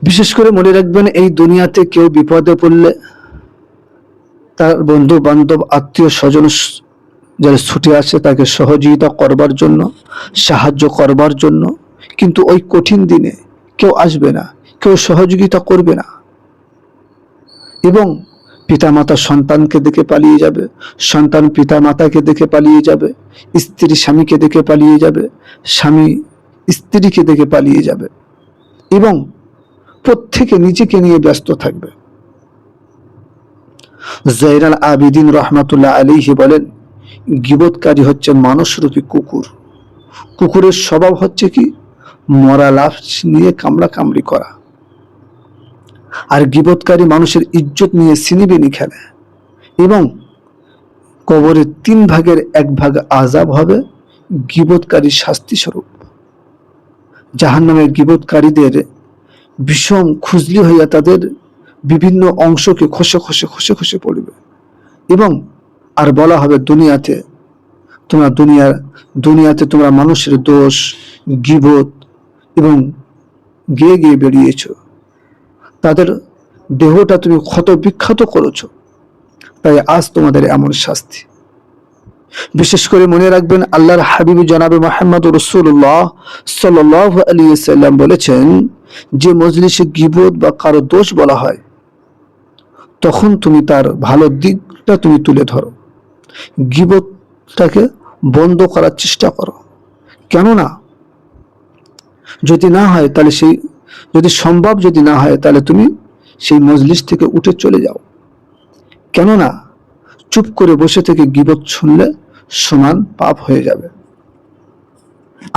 বিশেষ করে মনে রাখবেন, এই দুনিয়াতে কেউ বিপদে পড়লে তার বন্ধু বান্ধব আত্মীয় স্বজন যারা ছুটে আসে তাকে সহযোগিতা করবার জন্য, সাহায্য করবার জন্য, কিন্তু ওই কঠিন দিনে কেউ আসবে না, কেউ সহযোগিতা করবে না। এবং পিতামাতা সন্তানকে দেখে পালিয়ে যাবে, সন্তান পিতামাতাকে দেখে পালিয়ে যাবে, স্ত্রী স্বামীকে দেখে পালিয়ে যাবে, স্বামী স্ত্রীকে দেখে পালিয়ে যাবে, এবং প্রত্যেকে নিজেকে নিয়ে ব্যস্ত থাকবে। জয়নাল আবিদিন রহমাতুল্লাহ আলাইহি বলেন, গীবতকারী হচ্ছে মানুষরূপী কুকুর। কুকুরের স্বভাব হচ্ছে কি, মরা লাশ নিয়ে কামড়া কামড়ি করা। আর গীবতকারী মানুষের ইজ্জত নিয়ে সিনিবিনি খেলে, এবং কবরের 3 ভাগের 1 ভাগ আযাব হবে গীবতকারীর শাস্তি স্বরূপ। জাহান্নামের গীবতকারীদের বিষম খুজলি হইয়া তাদের বিভিন্ন অংশকে খসে খসে খসে খসে পড়বে, এবং আর বলা হবে, দুনিয়াতে তোমরা মানুষের দোষ, গীবত এবং গেয়ে গিয়ে বেরিয়েছ, তাদের দেহটা তুমি ক্ষত বিক্ষত করেছ, তাই আজ তোমাদের এমন শাস্তি। বিশেষ করে মনে রাখবেন, আল্লাহর হাবিব জনাবে মুহাম্মদ রাসূলুল্লাহ সাল্লাল্লাহু আলাইহি ওয়াসাল্লাম বলেছেন, যে মজলিসে গীবত বা কারো দোষ বলা হয়, তখন তুমি তার ভালো দিকটা তুমি তুলে ধরো, গীবতটাকে বন্ধ করার চেষ্টা করো। কেননা যদি না হয় তাহলে যদি না হয় তাহলে তুমি সেই মজলিস থেকে উঠে চলে যাও। কেননা চুপ করে বসে থেকে গীবত শুনলে সমান পাপ হয়ে যাবে।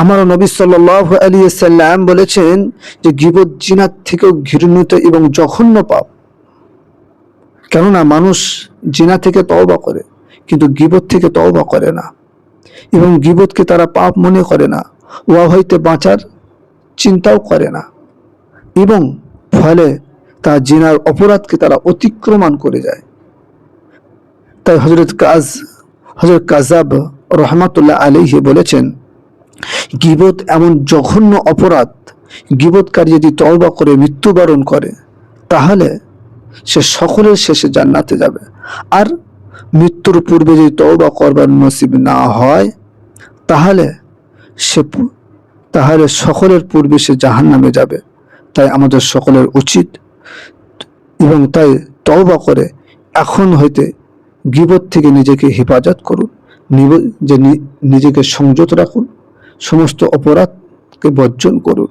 আমার নবী সাল্লাল্লাহু আলাইহি ওয়াসাল্লাম বলেছেন যে গীবত জিনার থেকেও ঘৃণিত এবং জঘন্য পাপ। কেননা মানুষ জিনা থেকে তওবা করে, কিন্তু গীবত থেকে তওবা করে না, এবং গীবতকে তারা পাপ মনে করে না, ওয়া হইতে বাঁচার চিন্তাও করে না, এবং ফলে তা জিনার অপরাধকে তারা অতিক্রমণ করে যায়। তাই হযরত কাযাব রহমাতুল্লাহ আলাইহি বলেছেন, গীবত এমন জঘন্য অপরাধ, গীবতকারী যদি তওবা করে মৃত্যুবরণ করে তাহলে সে সকলের শেষে জান্নাতে যাবে। আর মৃত্যুর পূর্বে যদি তওবা করবার নসিব না হয় তাহলে সকলের পূর্বে সে জাহান্নামে যাবে। তাই আমাদের সকলের উচিত, এবং তাই তওবা করে এখন হইতে গীবত থেকে নিজেকে হেফাজত করুন, নিজেকে সংযত রাখুন, সমস্ত অপরাধকে বর্জন করুন।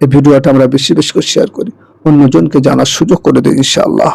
এই ভিডিওটা আমরা বেশি বেশি করে শেয়ার করি, অন্যজনকে জানার সুযোগ করে দিই ইনশাআল্লাহ।